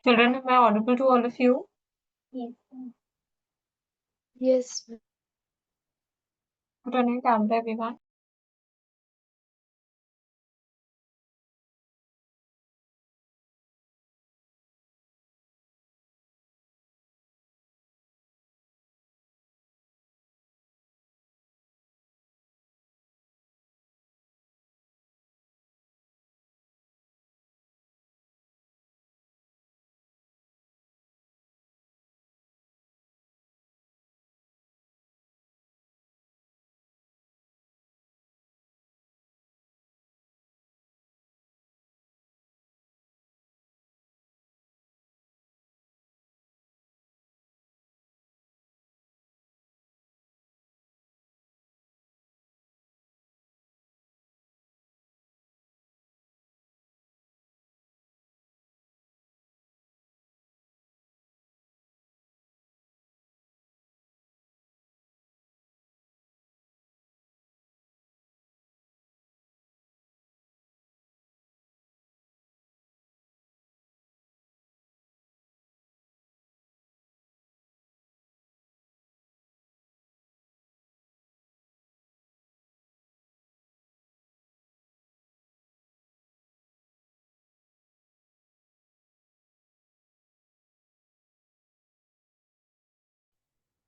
Children, am I audible to all of you? Yes. Put on your camera, everyone.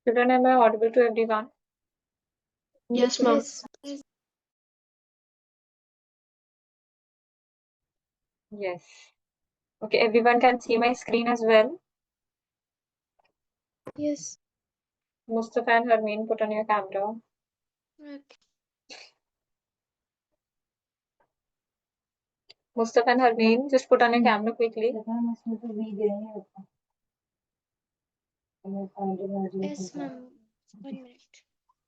Children, am I audible to everyone? Yes, ma'am. Yes. Yes. Okay, everyone can see my screen as well. Yes. Mustafa and Harmeen, put on your camera. Okay. Mustafa and Harmeen, just put on your camera quickly. Yes, ma'am.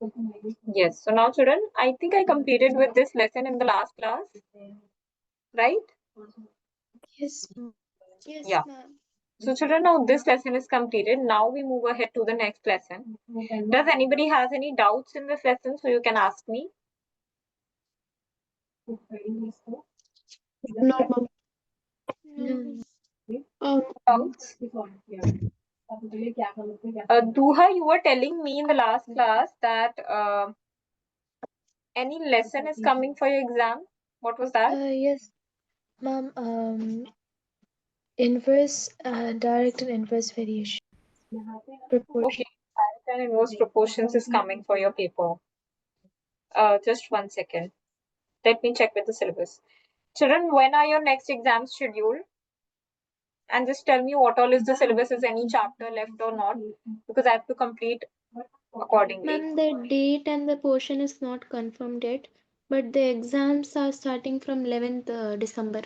1 minute. Yes. So now, children, I think I completed with this lesson in the last class, right? Yes, ma'am. Yes, Yeah. ma'am. So, children, now this lesson is completed. Now we move ahead to the next lesson. Does anybody has any doubts in this lesson? So you can ask me. No, ma'am. No. Doubts? Duha, you were telling me in the last class that any lesson is coming for your exam. What was that? Yes, ma'am. Inverse, direct and inverse variation. Proportion. Okay, direct and inverse proportions is coming for your paper. Just 1 second. Let me check with the syllabus. Children, when are your next exams scheduled? And just tell me what all is the syllabus, is any chapter left or not, because I have to complete accordingly. Ma'am, the date and the portion is not confirmed yet, but the exams are starting from 11th December.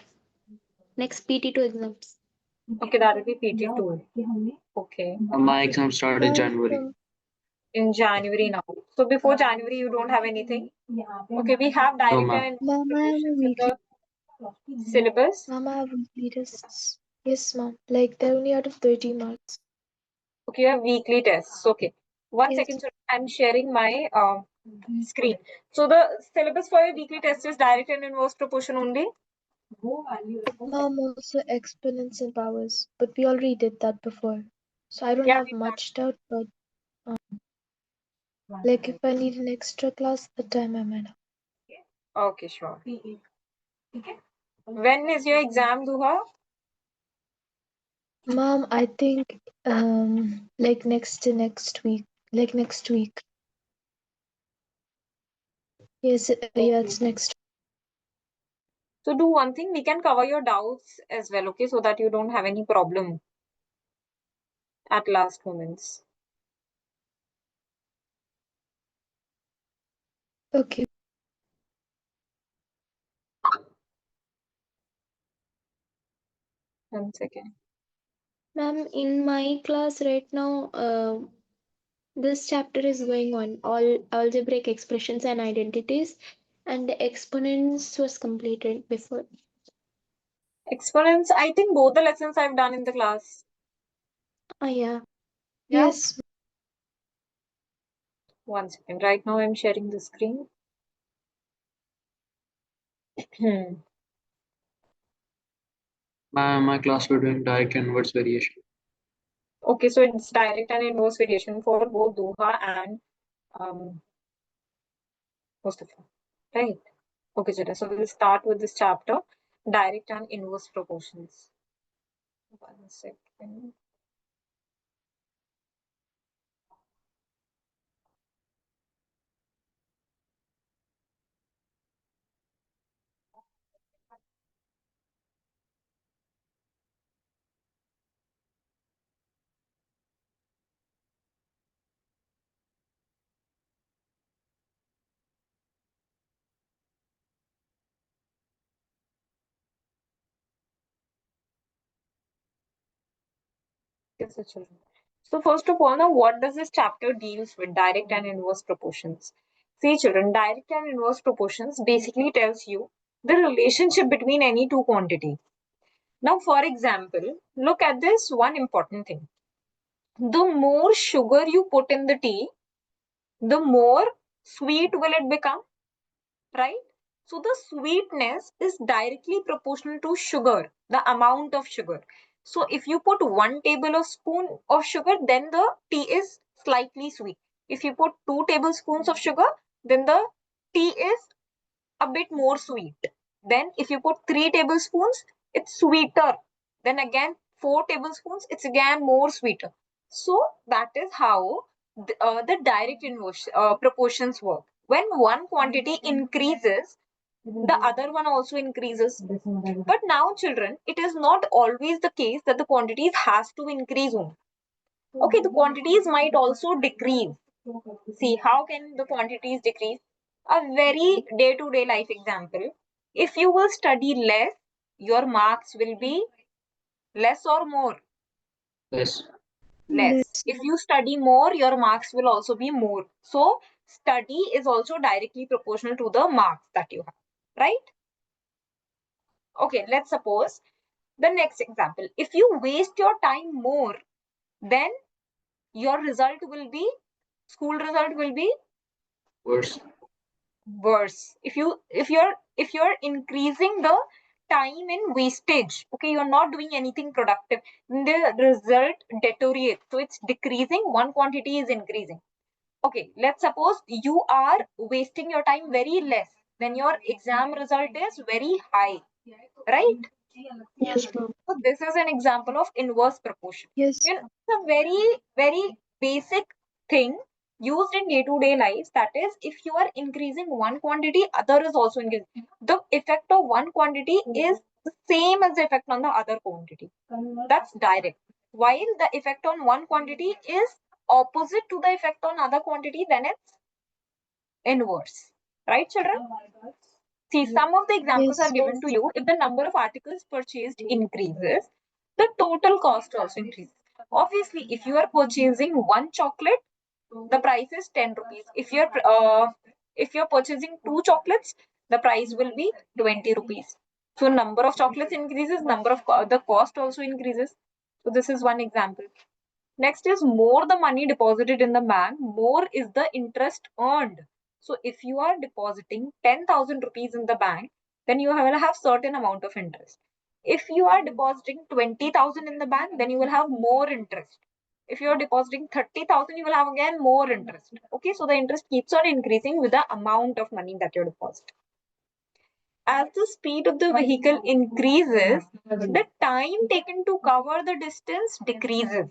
Next PT2 exams. Okay, that will be PT2. Okay. My exam started in January. In January now. So before January, you don't have anything? Okay, we have direct No, ma'am. and Ma'am, I have a proportions in weekly. the syllabus. Ma'am, I have weekly tests. Yes, ma'am. Like they're only out of 30 marks. Okay, you have weekly tests. Okay. One Yes. second, so I'm sharing my screen. So the syllabus for your weekly test is direct and inverse proportion only? Ma'am, also exponents and powers, but we already did that before. So I don't Yeah, have much doubt, but like if I need an extra class, the time I might have. okay, sure. When is your exam, Duha? Ma'am, I think like next week. Like next week. Yes, yeah, it's next. So do one thing, we can cover your doubts as well, okay, so that you don't have any problem at last moments. Okay. 1 second. Ma'am, in my class right now, this chapter is going on, all algebraic expressions and identities, and the exponents was completed before. Exponents, I think both the lessons I've done in the class. Oh yeah. Yeah. Yes. 1 second. Right now I'm sharing the screen. My class were doing direct inverse variation. Okay, so it's direct and inverse variation for both Doha and Mustafa, right? Okay, Jada. So we'll start with this chapter, direct and inverse proportions. 1 second. Yes, children. So first of all, now what does this chapter deals with? Direct and inverse proportions. See, children, direct and inverse proportions basically tells you the relationship between any two quantities. Now, for example, look at this one important thing. The more sugar you put in the tea, the more sweet will it become, right? So the sweetness is directly proportional to sugar, the amount of sugar. So if you put 1 tablespoon of sugar, then the tea is slightly sweet. If you put 2 tablespoons of sugar, then the tea is a bit more sweet. Then if you put 3 tablespoons, it's sweeter. Then again 4 tablespoons, it's again more sweeter. So that is how the direct inverse proportions work. When one quantity increases, the other one also increases. But now, children, it is not always the case that the quantities has to increase only. Okay, the quantities might also decrease. See, how can the quantities decrease? A very day-to-day life example. If you will study less, your marks will be less or more? Yes. Less. If you study more, your marks will also be more. So, study is also directly proportional to the marks that you have, right? Okay, let's suppose the next example. If you waste your time more, then your result will be, school result will be Worse. worse. If you're increasing the time in wastage, okay, you're not doing anything productive, the result deteriorates. So it's decreasing, one quantity is increasing. Okay, let's suppose you are wasting your time very less, then your exam result is very high, right? Yes, ma'am. So this is an example of inverse proportion. Yes. It's a very, very basic thing used in day-to-day lives. That is, if you are increasing one quantity, other is also increasing. The effect of one quantity is the same as the effect on the other quantity. That's direct. While the effect on one quantity is opposite to the effect on other quantity, then it's inverse. Right, children? See, some of the examples are Yes. given to you. If the number of articles purchased increases, the total cost also increases. Obviously, if you are purchasing one chocolate, the price is 10 rupees. If you're purchasing two chocolates, the price will be 20 rupees. So number of chocolates increases, number of the cost also increases. So this is one example. Next is, more the money deposited in the bank, more is the interest earned. So if you are depositing 10,000 rupees in the bank, then you will have certain amount of interest. If you are depositing 20,000 in the bank, then you will have more interest. If you are depositing 30,000, you will have again more interest. Okay, so the interest keeps on increasing with the amount of money that you deposit. As the speed of the vehicle increases, the time taken to cover the distance decreases.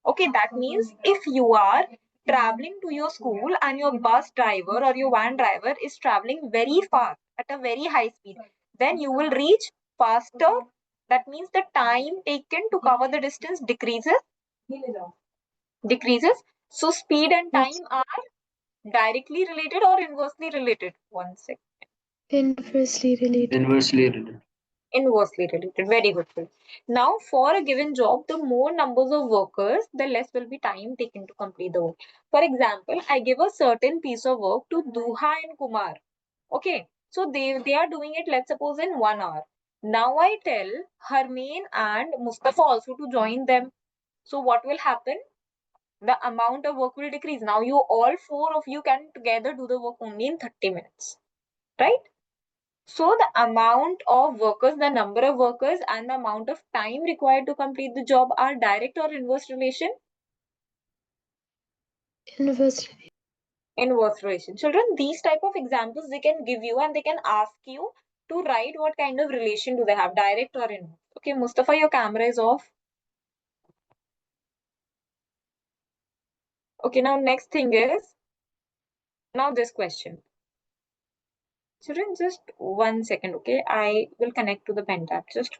Okay, that means if you are traveling to your school and your bus driver or your van driver is traveling very fast at a very high speed, then you will reach faster. That means the time taken to cover the distance decreases. Decreases. So speed and Yes. time are directly related or inversely related? One second. Inversely related. Inversely related. Inversely related. Very good. Phil. Now, for a given job, the more numbers of workers, the less will be time taken to complete the work. For example, I give a certain piece of work to Duha and Kumar. Okay, so they are doing it, let's suppose, in 1 hour. Now I tell Harmeen and Mustafa also to join them. So what will happen? The amount of work will decrease. Now all four of you can together do the work only in 30 minutes, right? So the amount of workers, the number of workers, and the amount of time required to complete the job are direct or inverse relation? Inverse. Inverse relation. Children, these type of examples they can give you and they can ask you to write what kind of relation do they have, direct or inverse. Okay, Mustafa, your camera is off. Okay, now next thing is, now this question. Children, just 1 second, okay? I will connect to the pen tab. Just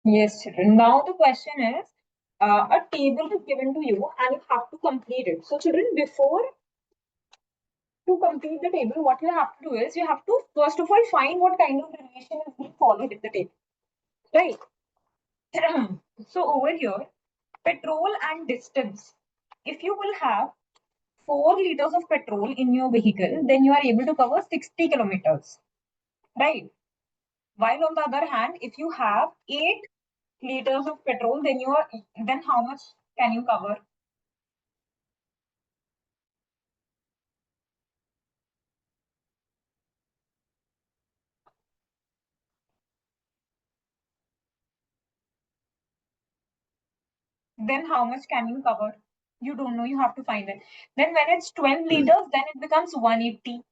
yes, children. Now the question is, a table is given to you and you have to complete it. So children, before to complete the table, what you have to do is you have to first of all find what kind of relation is being followed in the table, right? So over here, petrol and distance. If you will have 4 liters of petrol in your vehicle, then you are able to cover 60 kilometers, right? While on the other hand, if you have 8 liters of petrol, then how much can you cover? Then how much can you cover? You don't know, you have to find it. Then when it's 12 liters, then it becomes 180.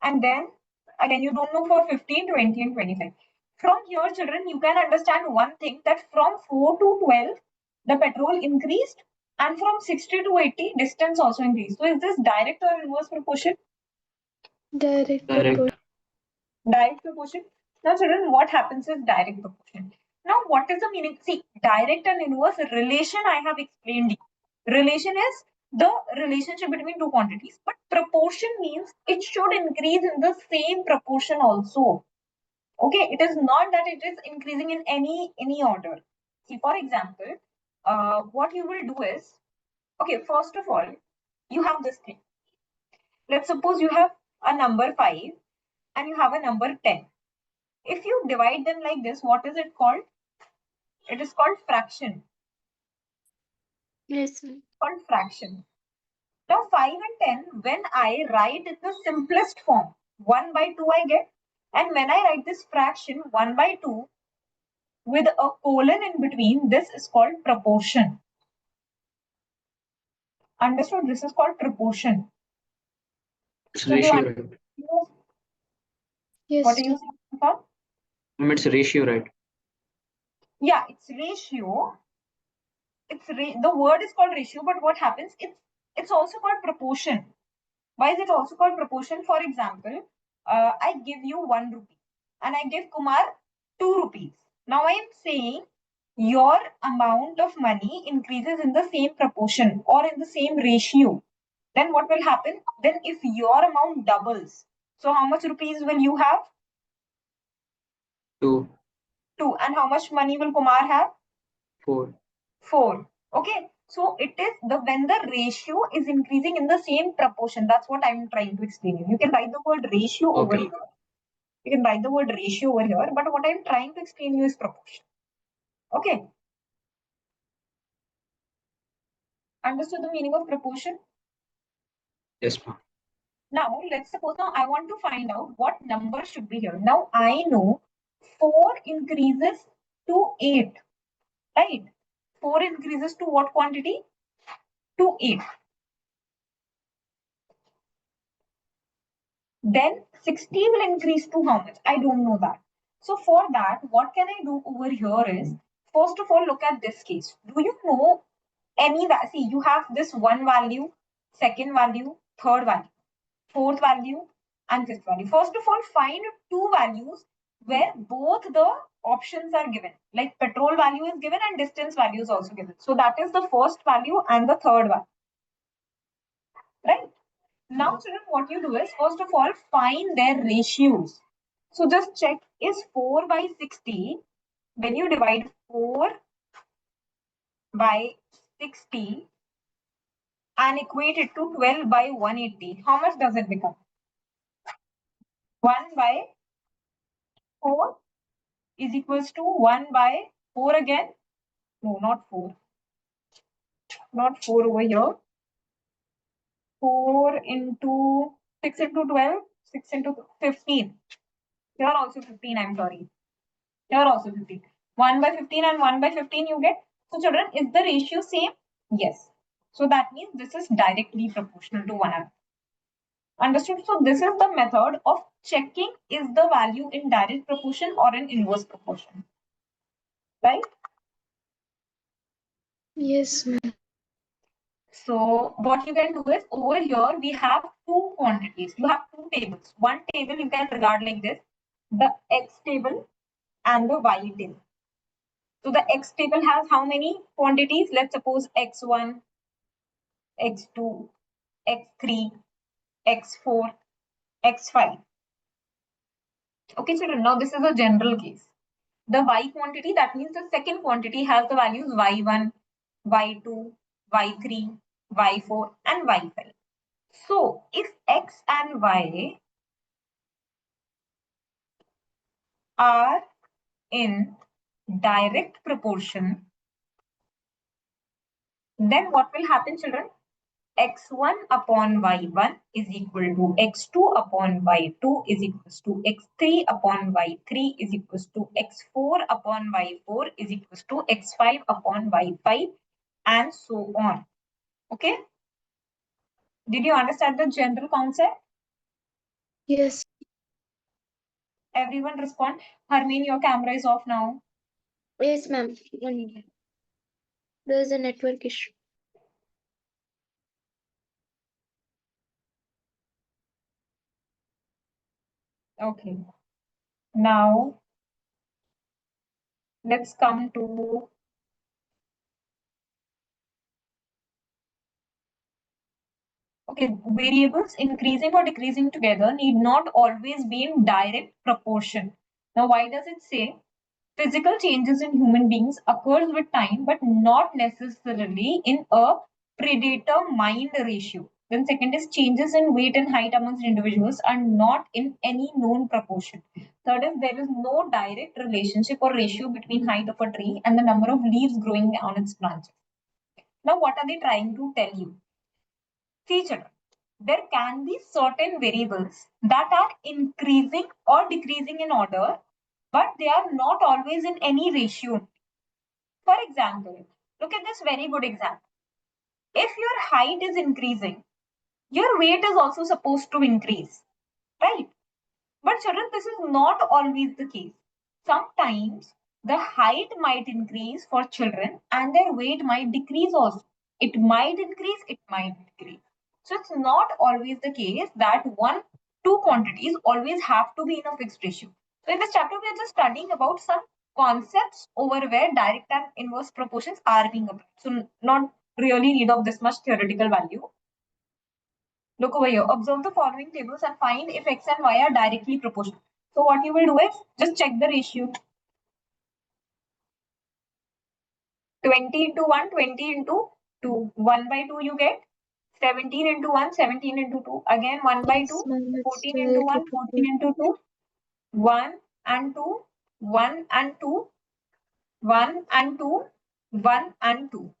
And then again, you don't know for 15, 20, and 25. From here, children, you can understand one thing, that from 4 to 12, the petrol increased, and from 60 to 80, distance also increased. So is this direct or inverse proportion? Direct Direct. proportion. Direct proportion. Now, children, what happens is direct proportion. Now, what is the meaning? See, direct and inverse relation I have explained you. Relation is the relationship between two quantities, but proportion means it should increase in the same proportion also. Okay, it is not that it is increasing in any order. See, for example, what you will do is, okay, first of all, you have this thing. Let's suppose you have a number 5 and you have a number 10. If you divide them like this, what is it called? It is called fraction. Yes. Called fraction. Now 5 and 10, when I write in the simplest form, 1 by 2 I get. And when I write this fraction 1 by 2 with a colon in between, this is called proportion. Understood? This is called proportion. It's So do ratio, I, right? Yes. what are you saying about? It's ratio, right? Yeah, it's ratio. The word is called ratio, but what happens? It's also called proportion. Why is it also called proportion? For example, I give you 1 rupee and I give Kumar 2 rupees. Now I am saying your amount of money increases in the same proportion or in the same ratio. Then what will happen? Then if your amount doubles, so how much rupees will you have? 2, 2. And how much money will Kumar have? 4. 4. Okay. So it is when the ratio is increasing in the same proportion. That's what I'm trying to explain you. You can write the word ratio over Okay. here. You can write the word ratio over here, but what I'm trying to explain you is proportion. Okay. Understood the meaning of proportion? Yes, ma'am. Now let's suppose now I want to find out what number should be here. Now I know 4 increases to 8. Right? 4 increases to what quantity? To 8. Then 60 will increase to how much? I don't know that. So for that, what can I do over here is, first of all, look at this case. Do you know any value? See, you have this one value, second value, third value, fourth value, and fifth value. First of all, find two values where both the options are given, like petrol value is given and distance value is also given. So that is the first value and the third one, right? Now, children, what you do is, first of all, find their ratios. So just check, is 4 by 60, when you divide 4 by 60 and equate it to 12 by 180, how much does it become? 1 by 4 is equals to 1 by 4 again. No, not 4. Not 4 over here. 4 into 6 into 12, 6 into 15. Here also 15, I'm sorry. Here also 15. 1 by 15 and 1 by 15 you get. So children, is the ratio same? Yes. So that means this is directly proportional to one another. Understood? So this is the method of checking is the value in direct proportion or in inverse proportion. Right? Yes, ma'am. So what you can do is, over here we have two quantities. You have two tables. One table you can regard like this, the X table and the Y table. So the X table has how many quantities? Let's suppose X1, X2, X3, X4, X5. Okay, children, now this is a general case. The Y quantity, that means the second quantity, has the values Y1, Y2, Y3, Y4 and Y5. So if X and Y are in direct proportion, then what will happen, children? X1 upon Y1 is equal to X2 upon Y2 is equals to X3 upon Y3 is equals to X4 upon Y4 is equals to X5 upon Y5 and so on. Okay? Did you understand the general concept? Yes. Everyone respond. Harmeen, your camera is off now. Yes, ma'am. One minute. There is a network issue. Okay. Now, let's come to variables increasing or decreasing together need not always be in direct proportion. Now, why does it say physical changes in human beings occurs with time, but not necessarily in a predator-mind ratio? Then second is changes in weight and height amongst individuals are not in any known proportion. Third is there is no direct relationship or ratio between height of a tree and the number of leaves growing on its branches. Now, what are they trying to tell you? See, children, there can be certain variables that are increasing or decreasing in order, but they are not always in any ratio. For example, look at this very good example. If your height is increasing, your weight is also supposed to increase, right? But children, this is not always the case. Sometimes the height might increase for children and their weight might decrease also. It might increase, it might decrease. So it's not always the case that two quantities always have to be in a fixed ratio. So in this chapter, we are just studying about some concepts over where direct and inverse proportions are being applied. So not really need of this much theoretical value. Look over here. Observe the following tables and find if X and Y are directly proportional. So what you will do is just check the ratio. 20 into 1, 20 into 2. 1 by 2 you get. 17 into 1, 17 into 2. Again 1 by Yes, 2. ma'am. It's 14 into directly 1, 14 proportional. into 2. 1 and 2. 1 and 2. 1 and 2. 1 and 2.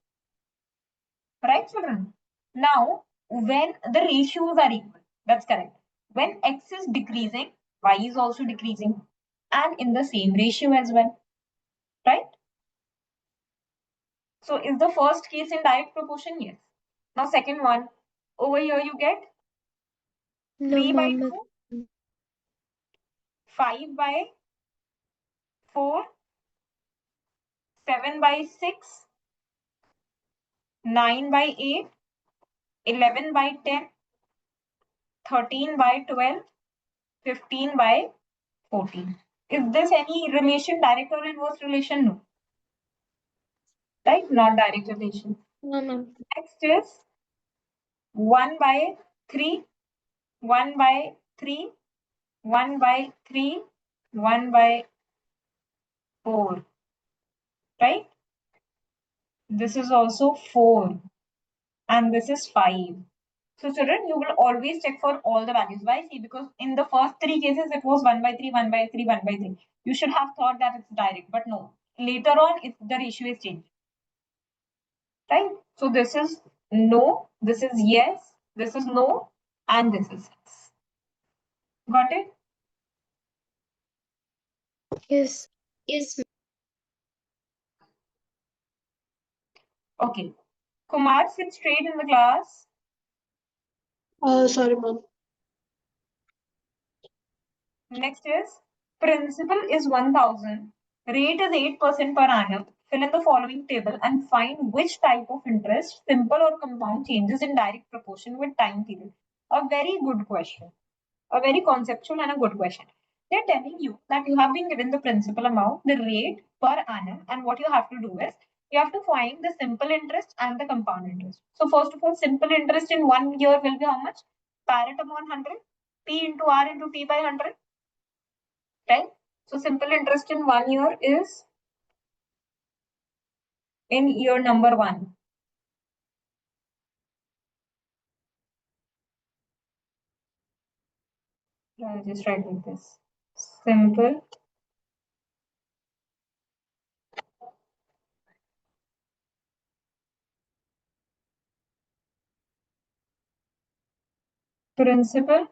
Right, children? Now, when the ratios are equal, that's correct. When X is decreasing, Y is also decreasing, and in the same ratio as well, right? So is the first case in direct proportion? Yes. Now second one, over here you get No, 3 by ma'am. 2, 5 by 4, 7 by 6, 9 by 8, 11 by 10, 13 by 12, 15 by 14. Is this any relation, direct or inverse relation? No. Right? Not direct relation. No, ma'am. Next is 1 by 3, 1 by 3, 1 by 3, 1 by 4. Right? This is also 4 and this is 5. So children, you will always check for all the values. Why? See, because in the first 3 cases, it was 1 by 3, 1 by 3, 1 by 3. You should have thought that it's direct, but no. Later on, if the ratio is changed. Right? So this is no, this is yes, this is no, and this is yes. Got it? Yes. Yes. Okay. Kumar, sit straight in the class. Sorry, ma'am. Next is principal is 1000. Rate is 8% per annum. Fill in the following table and find which type of interest, simple or compound, changes in direct proportion with time period. A very good question. A very conceptual and a good question. They're telling you that you have been given the principal amount, the rate per annum, and what you have to do is you have to find the simple interest and the compound interest. So first of all, simple interest in 1 year will be how much? Parrot upon 100, P into R into T by 100, right? So simple interest in 1 year is in year number 1. I'll just write like this. Simple principal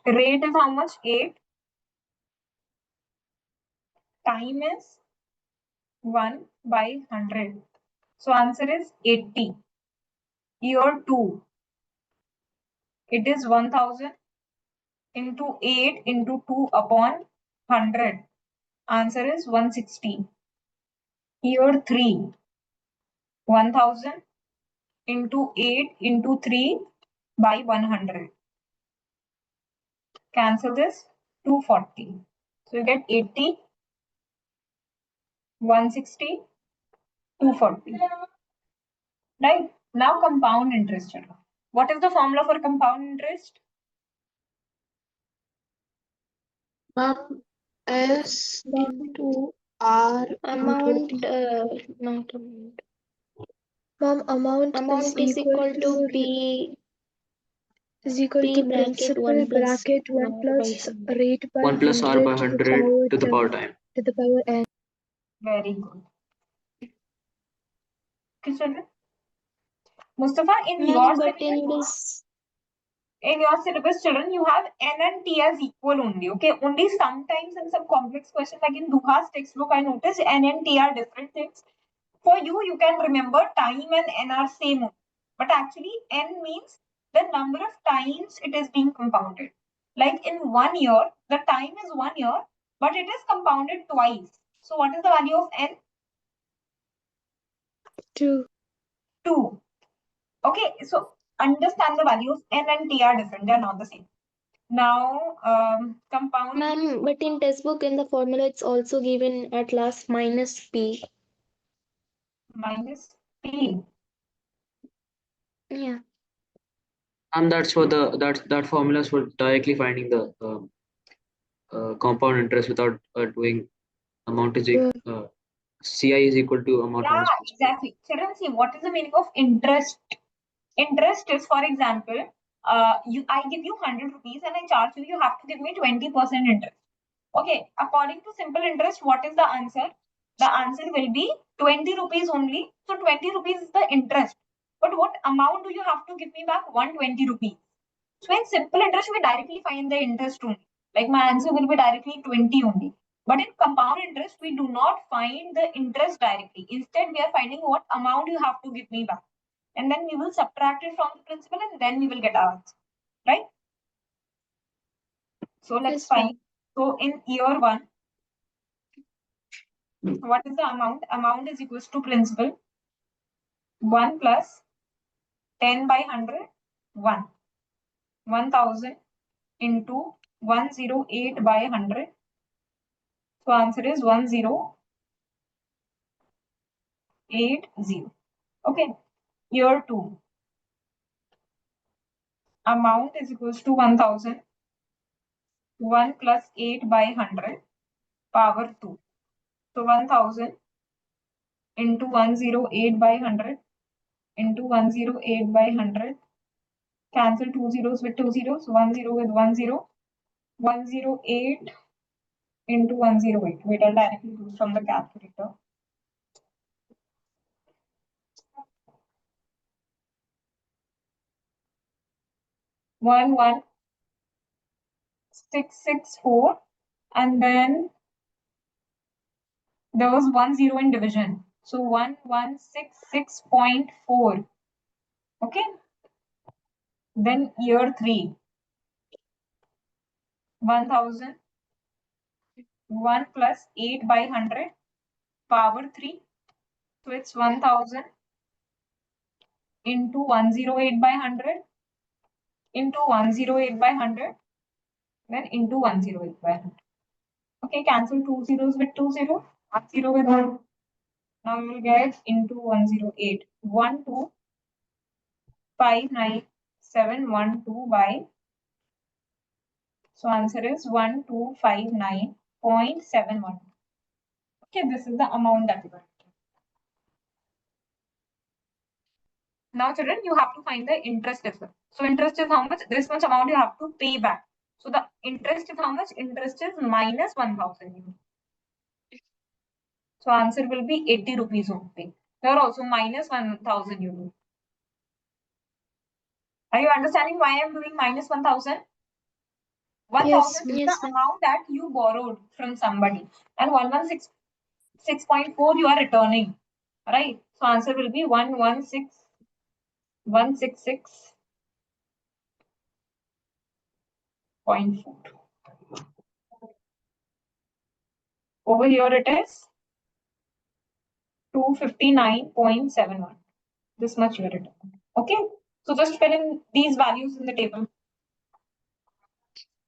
rate is how much? 8. Time is 1 by 100. So answer is 80. Year 2, it is 1000 into 8 into 2 upon 100. Answer is 160. Year 3, 1000 into 8 into 3 by 100. Cancel this, 240. So you get 80, 160, 240. Right? Now compound interest. What is the formula for compound interest? Ma'am, S into R Amount, not amount. Ma'am, amount is equal to B P bracket principal 1 plus bracket 1 R by plus 100. rate by 1 plus R by 100 100 to the power time. to the power n. Very good. Okay, children. Mustafa, in your Ma'am, but syllabus, in this children, you have N and T as equal only. Okay, only sometimes in some complex question, like in Duha's textbook, I noticed N and T are different things. For you, you can remember time and N are same. But actually, N means the number of times it is being compounded. Like in 1 year, the time is 1 year, but it is compounded twice. So what is the value of N? 2. 2. Okay, so understand the values N and T are different. They are not the same. Now, compound Ma'am, but in textbook in the formula it's also given at last minus P. minus P. Yeah. And that's for that formula is for directly finding the compound interest without doing amount is CI is equal to amount Yeah, minus principal. exactly. Children, see, what is the meaning of interest? Interest is, for example, I give you 100 rupees and I charge you, you have to give me 20% interest. Okay, according to simple interest, what is the answer? The answer will be 20 rupees only. So 20 rupees is the interest. But what amount do you have to give me back? 120 rupees. So in simple interest, we directly find the interest only. Like my answer will be directly 20 only. But in compound interest, we do not find the interest directly. Instead, we are finding what amount you have to give me back. And then we will subtract it from the principal and then we will get our answer. Right? So let's Yes, find. So in year 1, what is the amount? Amount is equals to principal 1 plus 10 by 100, 1. 1000 into 108 by 100. So answer is 1080. Okay. Year 2. Amount is equals to 1000. 1 plus 8 by 100 power 2. So 1000 into 108 by 100 into 108 by 100. Cancel two zeros with two zeros. 10 with 10. 108 into 108. Wait, I'll directly do from the calculator. 11664, and then there was 10 in division. So 1166.4. Okay. Then year 3. 1000. 1 plus 8 by 100 power 3. So it's 1000 into 108 by 100 into 108 by 100, then into 108 by 100. Okay, cancel two zeros with two zeros. 10 with 1. Now you will get into 108. 1259712 by. So answer is 1259.71. Okay, this is the amount that you got. Now, children, you have to find the interest as well. So interest is how much? This much amount you have to pay back. So the interest is how much? Interest is minus 1000. So answer will be 80 rupees only. Here also minus 1000 you do. Are you understanding why I'm doing minus 1000? 1000 is the amount that you borrowed from somebody, and 116.4 you are returning. Right? So answer will be 116.4. Over here it is 259.71. This much you are returning. Okay? So just fill in these values in the table.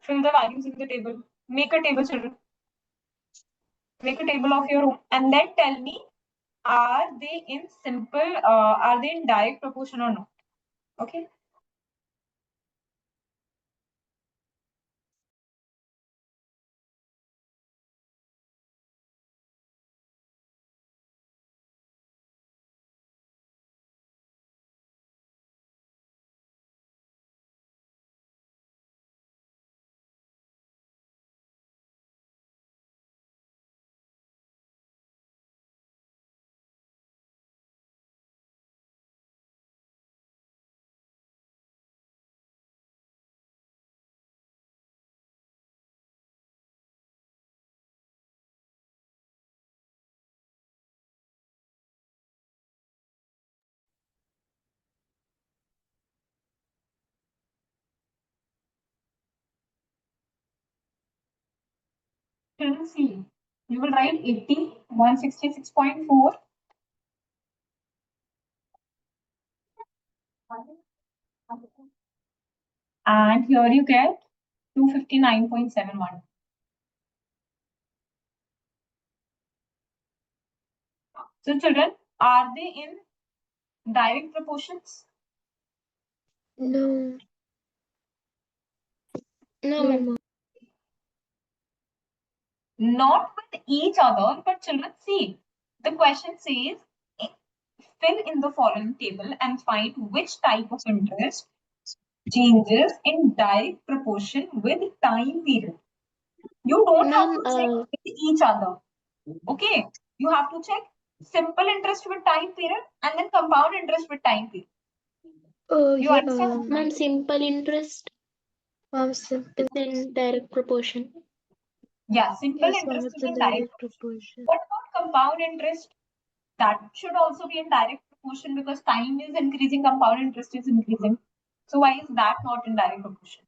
Fill the values in the table. Make a table, children. Make a table of your own, and then tell me, are they in are they in direct proportion or not? Okay. Children, see, you will write 80, 166.4. And here you get 259.71. So children, are they in direct proportions? No. No, Mama. Not with each other, but children, see, the question says fill in the following table and find which type of interest changes in direct proportion with time period. You don't have to check with each other. Okay, you have to check simple interest with time period and then compound interest with time period. You understand? Ma'am, simple interest is in direct proportion. Yeah, simple interest is in direct proportion. What about compound interest? That should also be in direct proportion because time is increasing, compound interest is increasing. So why is that not in direct proportion?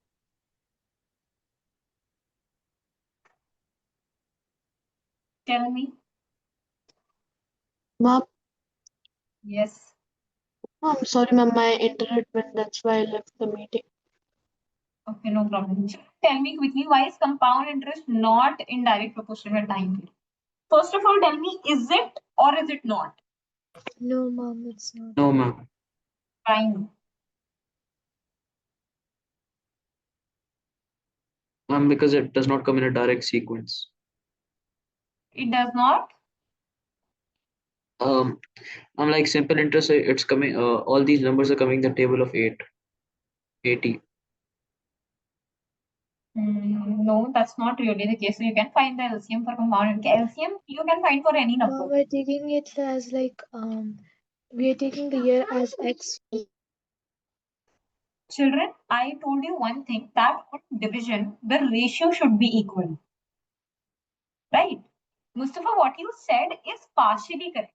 Tell me. Ma'am, Yes. I'm sorry, ma'am. My internet went. That's why I left the meeting. Okay, no problem. Tell me quickly, why is compound interest not in direct proportion with time period? First of all, tell me, is it or is it not? No, mom, it's not. No, ma'am. Time. Ma'am, because it does not come in a direct sequence. It does not. I'm like simple interest. It's coming. All these numbers are coming in the table of 80. No, that's not really the case. So you can find the LCM for compound. LCM you can find for any number. We're taking it as like we are taking the year as X. Children, I told you one thing, that on division, the ratio should be equal. Right? Mustafa, what you said is partially correct,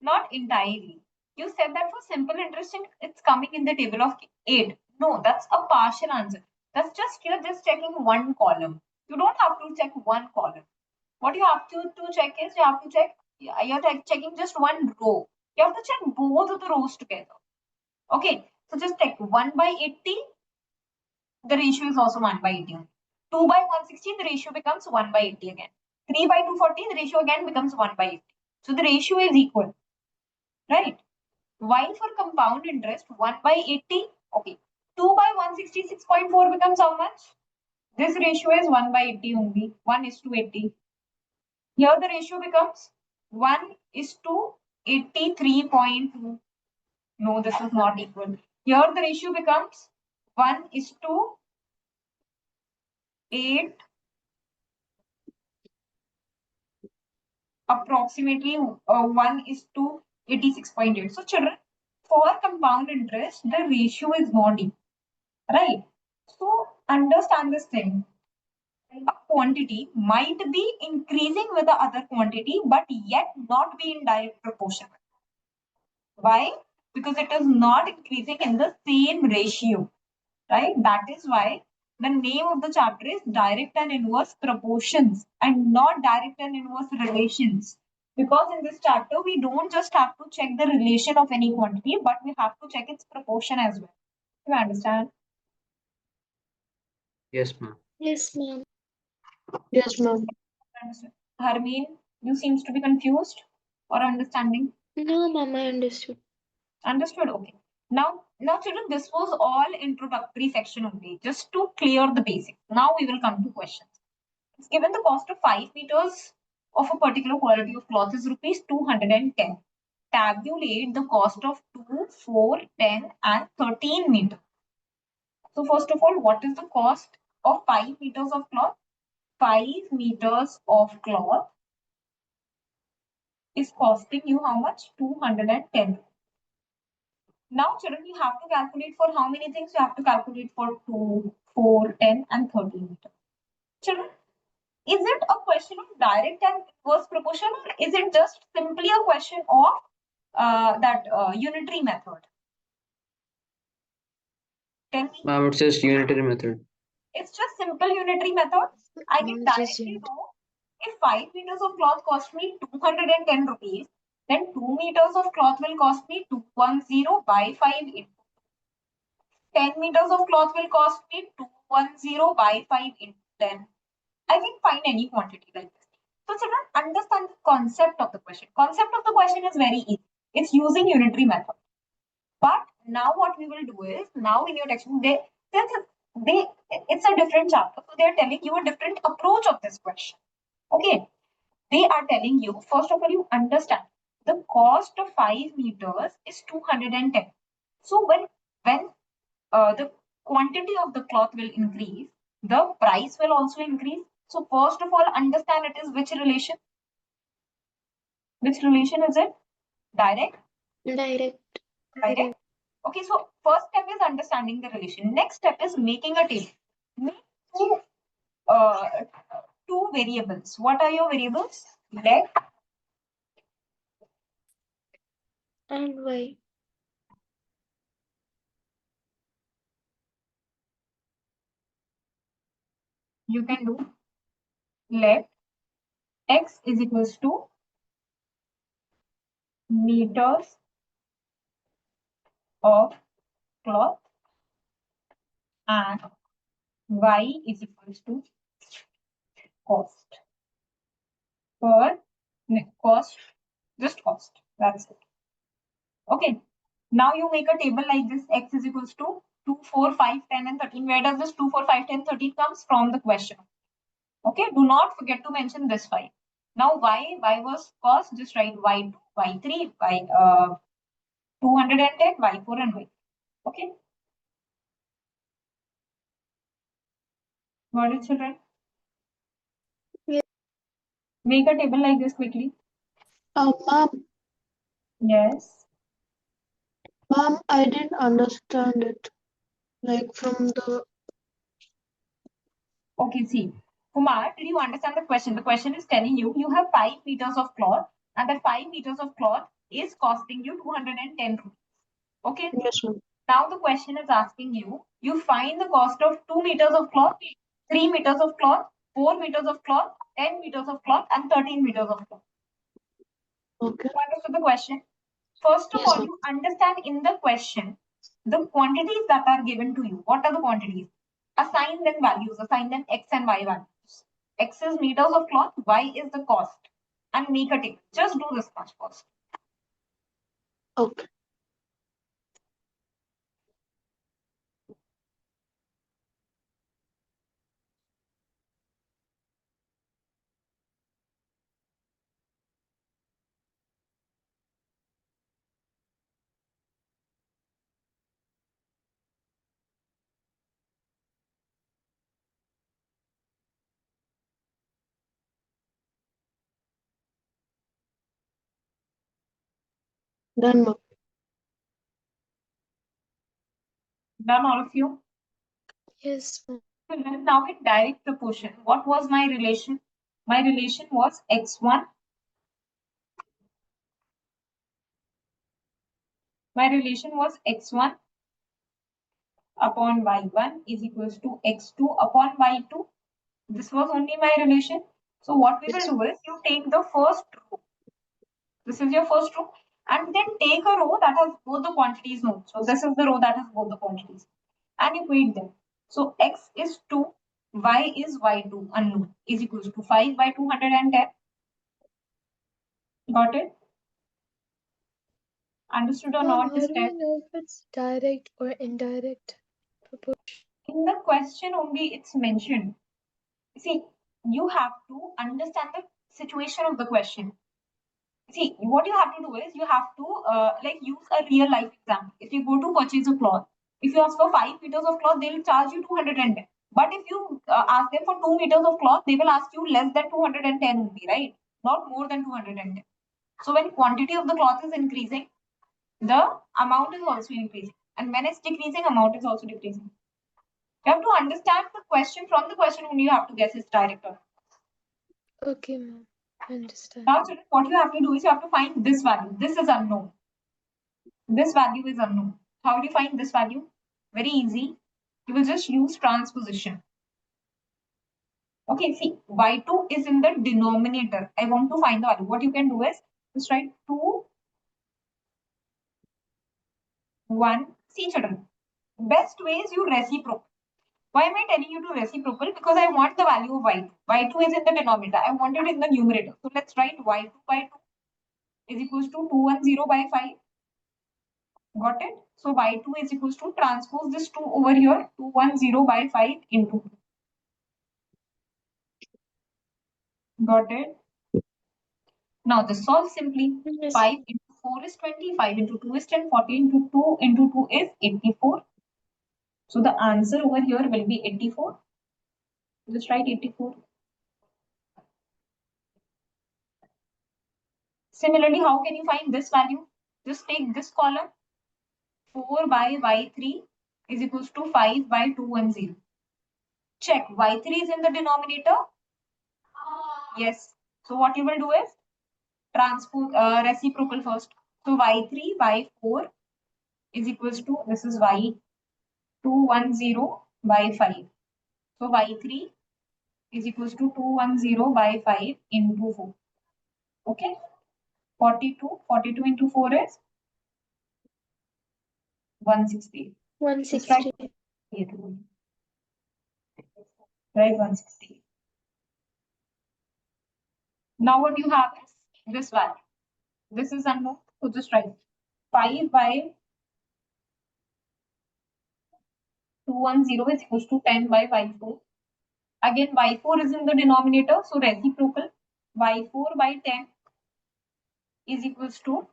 not entirely. You said that for simple interest, it's coming in the table of 8. No, that's a partial answer. That's just, you're just checking one column. You don't have to check one column. What you have to check is, you have to check, you're checking just one row. You have to check both of the rows together. Okay, so just take 1 by 80, the ratio is also 1 by 80. 2 by 160, the ratio becomes 1 by 80 again. 3 by 240, the ratio again becomes 1 by 80. So the ratio is equal, right? While for compound interest, 1 by 80, okay. 2 by 166.4 becomes how much? This ratio is 1 by 80 only, 1 is to 80. Here the ratio becomes 1 is to 83.2. No, this is not equal. Here the ratio becomes 1 is to 8, approximately 1 is to 86.8. So children, for compound interest, the ratio is not equal, right? So understand this thing. A quantity might be increasing with the other quantity, but yet not be in direct proportion. Why? Because it is not increasing in the same ratio, right? That is why the name of the chapter is direct and inverse proportions and not direct and inverse relations. Because in this chapter, we don't just have to check the relation of any quantity, but we have to check its proportion as well. You understand? Yes, ma'am. Yes, ma'am. Yes, ma'am. Understood. Harmeen, you seems to be confused or understanding. No, mom, I understood. Understood? Okay. Now, children, this was all introductory section only, just to clear the basics. Now we will come to questions. It's given the cost of 5 meters of a particular quality of cloth is rupees 210. Tabulate the cost of 2, 4, 10, and 13 meters. So first of all, what is the cost of 5 meters of cloth? 5 meters of cloth is costing you how much? 210. Now, children, you have to calculate for how many things? You have to calculate for 2, 4, 10, and 13 meters. Children, is it a question of direct and inverse proportion, or is it just simply a question of that unitary method? Tell me. Ma'am, it's just unitary method. It's just simple unitary method. I can Mom, it's just directly know if 5 meters of cloth cost me 210 rupees, then 2 meters of cloth will cost me 210 by 5 into 10 meters of cloth will cost me 210 by 5 into 10. I can find any quantity like this. So children, understand the concept of the question. Concept of the question is very easy. It's using unitary method. But now what we will do is, now in your textbook, it's a different chapter. So they're telling you a different approach of this question. Okay. They are telling you, first of all, you understand the cost of 5 meters is 210. So when the quantity of the cloth will increase, the price will also increase. So first of all, understand it is which relation? Which relation is it? Direct? direct. Direct. Okay, so first step is understanding the relation. Next step is making a table. Make two, uh, two variables. What are your variables? Let And why? you can do let x is equals to meters of cloth and y is equals to cost. Cost, just cost. That's it. Okay. Now you make a table like this. X is equals to 2, 4, 5, 10, and 13. Where does this 2, 4, 5, 10, 13 comes from the question? Okay. Do not forget to mention this 5. Now y was cost. Just write y2, y3, y 210, y4, and y. Okay. Got it, children? Yes. Make a table like this quickly. Ma'am, Yes. ma'am, I didn't understand it. Like from the Okay, see. Kumar, did you understand the question? The question is telling you you have 5 meters of cloth and that 5 meters of cloth is costing you 210 rupees. Okay. yes, ma'am. Now the question is asking you find the cost of 2 meters of cloth, 3 meters of cloth, 4 meters of cloth, 10 meters of cloth, and 13 meters of cloth. Okay. You understood the question? First of Yes, all, ma'am. you understand in the question the quantities that are given to you. What are the quantities? Assign them values, assign them X and Y values. X is meters of cloth, Y is the cost. And make a table. Just do this much first. Okay. Done, ma'am. Done, all of you? Yes, ma'am. Now in direct proportion, what was my relation? My relation was X1. My relation was X1 upon Y1 is equals to X2 upon Y2. This was only my relation. So what we will do is you take the first row. This is your first row. And then take a row that has both the quantities known. So this is the row that has both the quantities. And equate them. So X is 2, Y is Y2 unknown is equals to 5 by 210. Got it? Understood or Ma'am, not how this do step? we know if it's direct or indirect proportion? In the question only it's mentioned. See, you have to understand the situation of the question. See, what you have to do is you have to like use a real life example. If you go to purchase a cloth, if you ask for 5 meters of cloth, they'll charge you 210. But if you ask them for 2 meters of cloth, they will ask you less than 210 rupee, right? Not more than 210. So when quantity of the cloth is increasing, the amount is also increasing. And when it's decreasing, amount is also decreasing. You have to understand the question. From the question only you have to guess its direct or. Okay, ma'am. Understand. Now, children, what you have to do is you have to find this value. This is unknown. This value is unknown. How do you find this value? Very easy. You will just use transposition. Okay, see, y2 is in the denominator. I want to find the value. What you can do is just write 2, 1. See, children, best way is you reciprocal. Why am I telling you to reciprocal? Because I want the value of y2. y2 is in the denominator. I want it in the numerator. So let's write y2 by 2 is equals to 210 by 5. Got it? So y2 is equals to transpose this 2 over here, 210 by 5 into 2. Got it? Now this solves simply. Yes. 5 into 4 is 20, 5 into 2 is 10, 40 into 2 is 84. So the answer over here will be 84. Just write 84. Similarly, how can you find this value? Just take this column. 4 by y3 is equals to 5 by 210. Check. y3 is in the denominator. Yes. So what you will do is transpose reciprocal first. So y3 by 4 is equals to, this is y210 by 5. So y3 is equals to 210 by 5 into 4. Okay. 42 into 4 is 160. Just write 160. it. Write 160. Now what you have is this value. This is unknown, so just write 5 by 210 is equals to 10 by y4. Again, y4 is in the denominator, so reciprocal. Y4 by 10 is equals to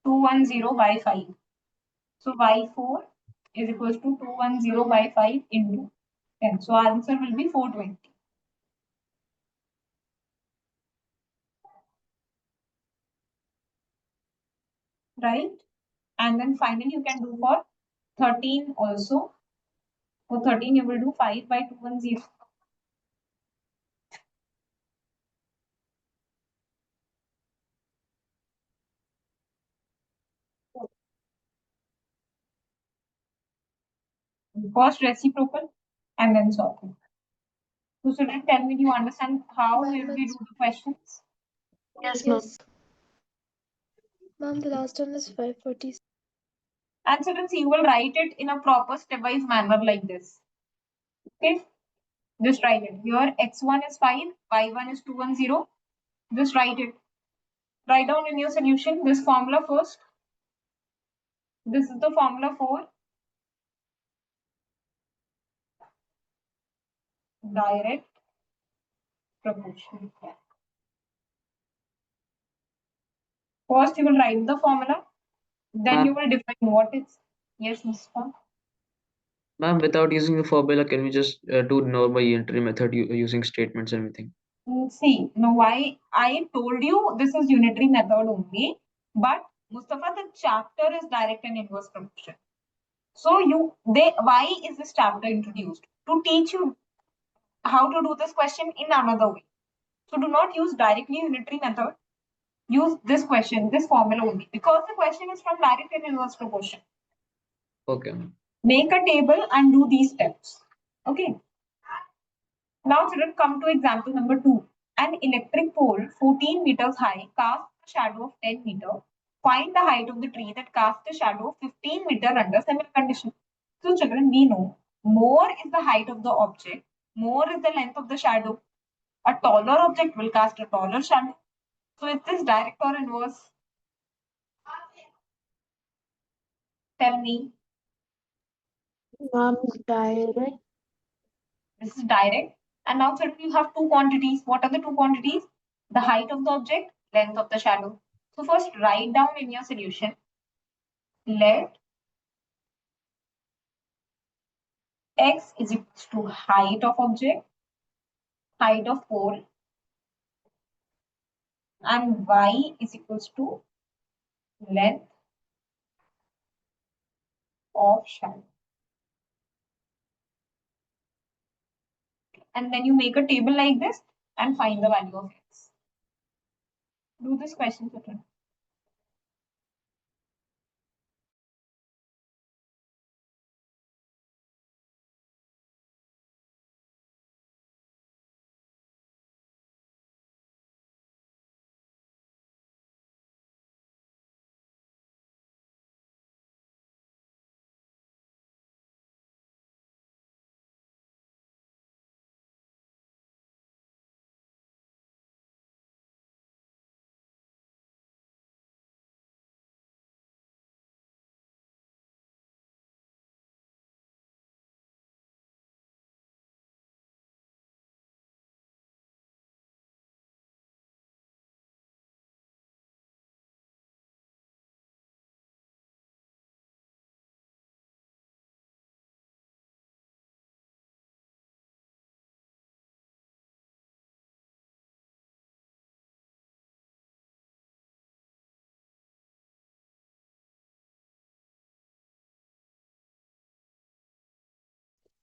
210 by 5. So y4 is equals to 210 by 5 into 10. So our answer will be 420. Right? And then finally you can do for 13 also. For 13 you will do 5 by 210. First reciprocal and then solve. So student, tell me, do you understand how Ma'am, will we do the questions? Yes, ma'am. Yes. Ma'am, the last one is 540. And students, you will write it in a proper stepwise manner like this. Okay, just write it. Here x1 is 5, y1 is 210. Just write it. Write down in your solution this formula first. This is the formula for direct proportion. First, you will write the formula. Then you will define what is. Yes, Mr. Ma'am, without using the formula, can we just do normal unitary method using statements and everything? See, now why I told you this is unitary method only, but Mustafa, the chapter is direct and inverse proportion. So why is this chapter introduced? To teach you how to do this question in another way. So do not use directly unitary method. Use this question, this formula only, because the question is from direct and inverse proportion. Okay. Make a table and do these steps. Okay. Now children, come to example number 2. An electric pole 14 meters high casts a shadow of 10 meters. Find the height of the tree that casts a shadow of 15 meters under similar condition. So children, we know more is the height of the object, more is the length of the shadow. A taller object will cast a taller shadow. So is this direct or inverse? Tell me. Ma'am, direct. This is direct. And now children, you have two quantities. What are the two quantities? The height of the object, length of the shadow. So first write down in your solution. Let x is equals to height of object, height of pole, and y is equals to length of shadow. And then you make a table like this and find the value of x. Do this question, children.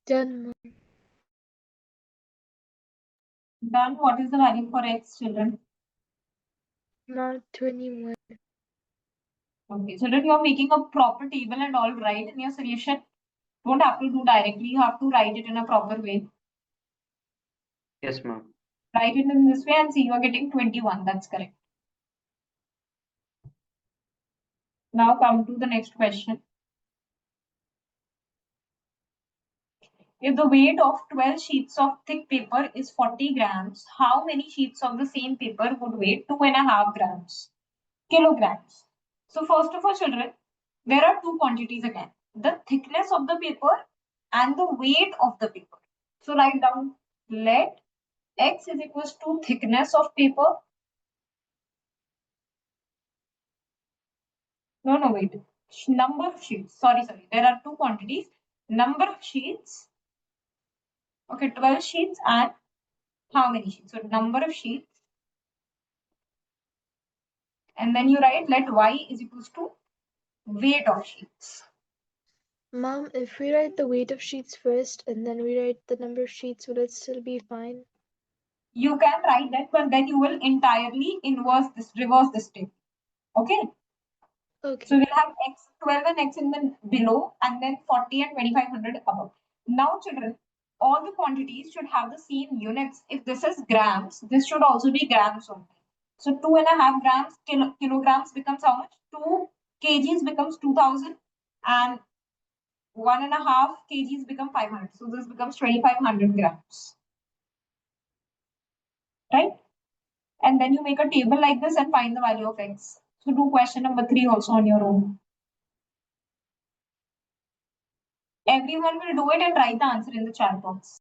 Done. Done. What is the value for x, children? Not 21. Okay, children, you are making a proper table and all right in your solution. Don't have to do directly. You have to write it in a proper way. Yes, ma'am. Write it in this way and see you are getting 21. That's correct. Now come to the next question. If the weight of 12 sheets of thick paper is 40 grams, how many sheets of the same paper would weigh 2.5 grams? Kilograms. So first of all, children, there are two quantities again. The thickness of the paper and the weight of the paper. So write down, let X is equals to thickness of paper. No, wait. Number of sheets. Sorry. There are two quantities. Number of sheets. Okay, 12 sheets and how many sheets? So number of sheets. And then you write let Y is equals to weight of sheets. Mom, if we write the weight of sheets first and then we write the number of sheets, will it still be fine? You can write that, but then you will entirely reverse this step. Okay. Okay. So we'll have X 12 and X in the below, and then 40 and 2500 above. Now, children, all the quantities should have the same units. If this is grams, this should also be grams only. So 2.5 grams, kilograms becomes how much? 2 kgs becomes 2000, and 1.5 kgs become 500. So this becomes 2500 grams. Right? And then you make a table like this and find the value of X. So do question number 3 also on your own. Everyone will do it and write the answer in the chat box.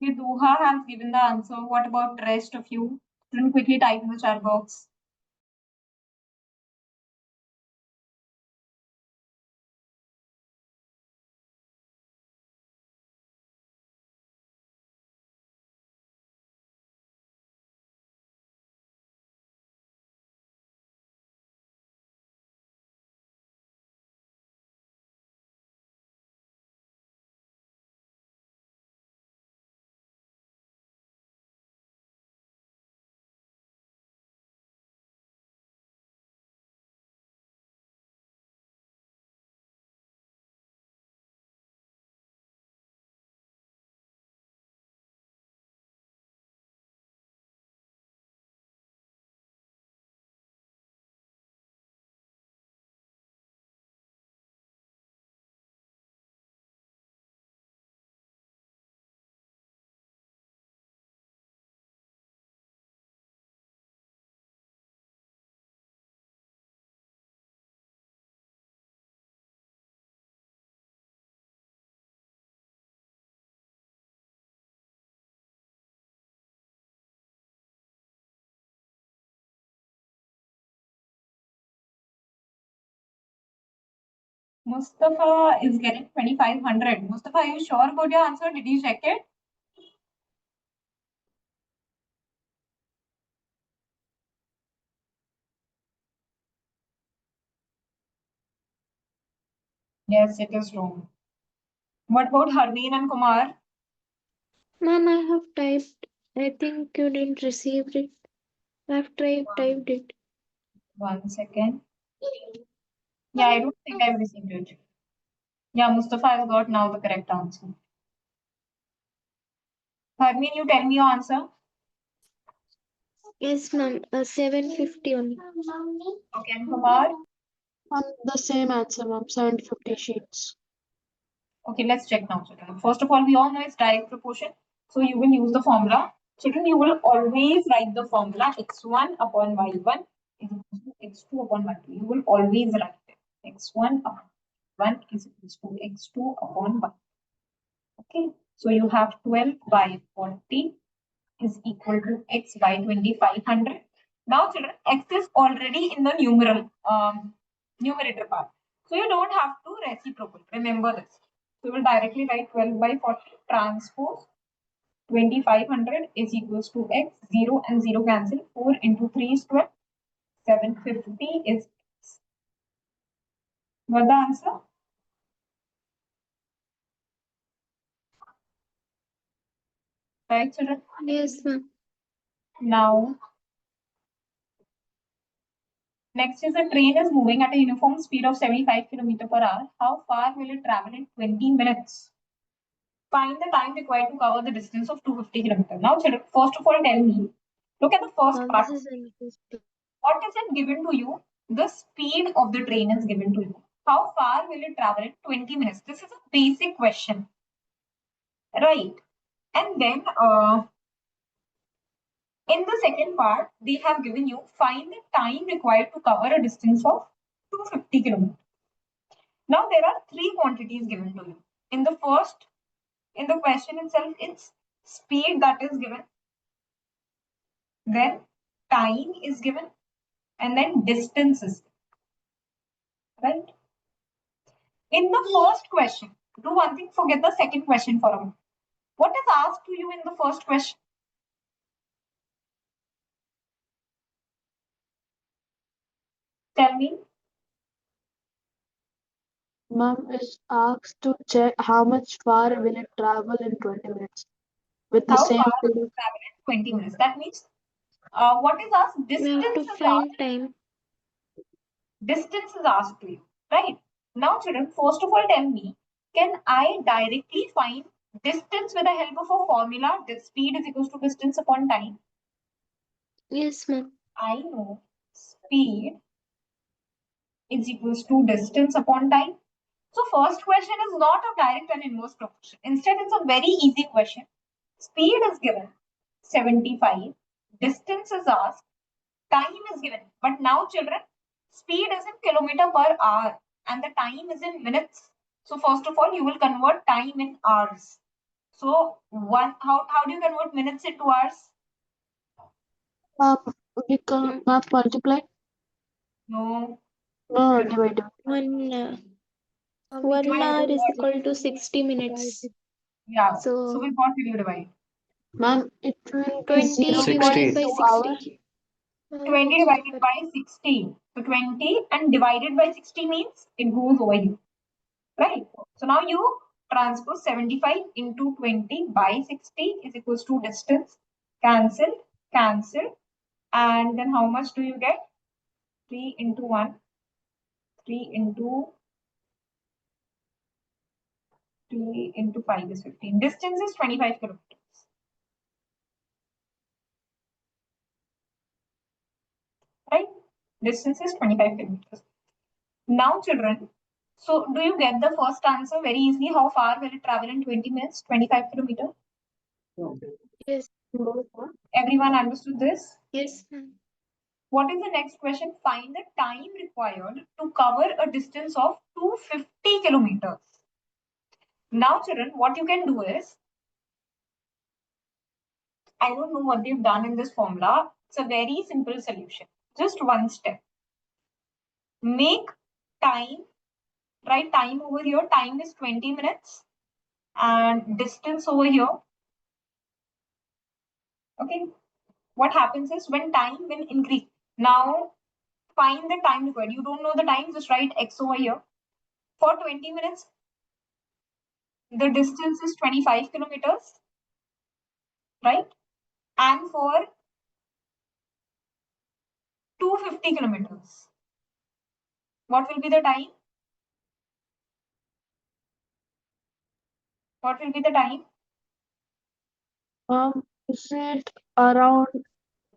Okay, Duha has given the answer. What about the rest of you? Then quickly type in the chat box. Mustafa is getting 2500. Mustafa, are you sure about your answer? Did you check it? Yes, it is wrong. What about Harveen and Kumar? Mom, I have typed. I think you didn't receive it. I've typed it. 1 second. Yeah, I don't think I've received it. Yeah, Mustafa has got now the correct answer. Harveen, you tell me your answer. Yes, ma'am. 750 only. Okay, and Kumar? The same answer, ma'am. 750 sheets. Okay, let's check now, children. First of all, we all know it's direct proportion. So you will use the formula. Children, you will always write the formula x1 upon y1 is equal to x2 upon y2. You will always write it. x1 upon 1 is equal to x2 upon y. Okay, so you have 12 by 40 is equal to x by 2500. Now, children, x is already in the numerator part. So you don't have to reciprocal. Remember this. So we will directly write 12 by 40 transpose 2500 is equals to x. 0 and 0 cancel. 4 into 3 is 12. 750 is x. What the answer? Right, children? Yes, ma'am. Now, next is a train is moving at a uniform speed of 75 km per hour. How far will it travel in 20 minutes? Find the time required to cover the distance of 250 kilometers. Now, children, first of all, tell me, look at the first Ma'am, part. this is interesting. What is it given to you? The speed of the train is given to you. How far will it travel in 20 minutes? This is a basic question, right? And then in the second part, they have given you find the time required to cover a distance of 250 kilometers. Now, there are three quantities given to you. In the first, in the question itself, it's speed that is given, then time is given, and then distance is given, right? In the first question, do one thing, forget the second question for a moment. What is asked to you in the first question? Tell me. Mom is asked to check how much far will it travel in 20 minutes with the How same far speed. will it travel in 20 minutes? That means what is asked? We have to Distance is find asked. time. Distance is asked to you, right? Now, children, first of all, tell me, can I directly find distance with the help of a formula? The speed is equals to distance upon time. Yes, ma'am. I know speed is equals to distance upon time. So first question is not a direct and inverse proportion. Instead, it's a very easy question. Speed is given 75. Distance is asked. Time is given. But now, children, speed is in kilometer per hour and the time is in minutes. So first of all, you will convert time in hours. So how do you convert minutes into hours? Um, we can not multiply. No. No, divide. One, Divide 1 hour into is what? equal to 60 minutes. Yeah. So So with what will you divide? Ma'am, it will be 20 divided 60. by 0.2 hours. 60. 20 divided by 60. So 20 and divided by 60 means it goes over here. Right? So now you transpose 75 into 20 by 60 is equals to distance. Cancel, cancel. And then how much do you get? 3 into 1. 3 into 3 into 5 is 15. Distance is 25 kilometers. Right? Distance is 25 kilometers. Now, children, so do you get the first answer very easily? How far will it travel in 20 minutes? 25 kilometers. Yes. Everyone understood this? Yes, ma'am. What is the next question? Find the time required to cover a distance of 250 kilometers. Now, children, what you can do is, I don't know what they've done in this formula. It's a very simple solution. Just one step. Make time, write time over here. Time is 20 minutes and distance over here. Okay. What happens is when time will increase. Now, find the time required. You don't know the time, just write x over here. For 20 minutes, the distance is 25 kilometers, right? And for 250 kilometers, what will be the time? What will be the time? Is it around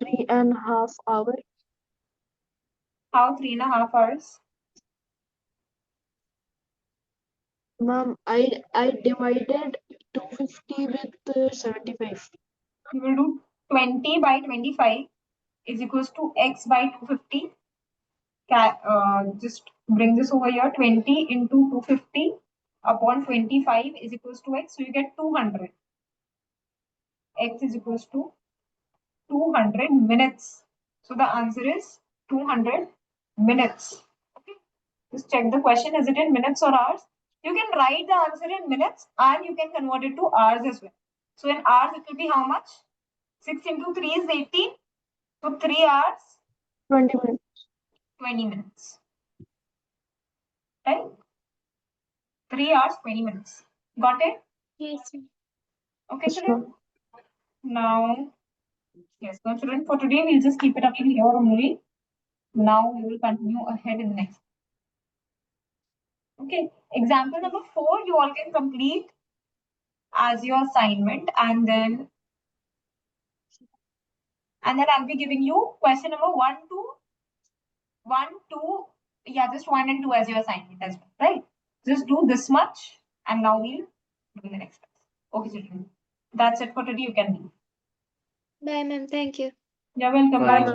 3.5 hours? How 3.5 hours? Ma'am, I divided 250 with 75. You will do 20 by 25 is equals to x by 250. Just bring this over here. 20 into 250 upon 25 is equals to x. So you get 200. X is equals to 200 minutes. So the answer is 200 minutes. Okay. Just check the question. Is it in minutes or hours? You can write the answer in minutes and you can convert it to hours as well. So in hours, it will be how much? 6 into 3 is 18. So 3 hours, 20 minutes. 20 minutes. Right? 3 hours, 20 minutes. Got it? Yes, ma'am. Okay, Yes, children. ma'am. Now, yes, now children, for today, we'll just keep it up in here only. Now we will continue ahead in the next. Okay, example number 4, you all can complete as your assignment, and then I'll be giving you question number 1 to 1, 2, yeah, just 1 and 2 as your assignment as well, right? Just do this much, and now we'll do the next class. Okay, children. That's it for today. You can leave. Bye, ma'am. Thank you. You're welcome. Bye. Bye.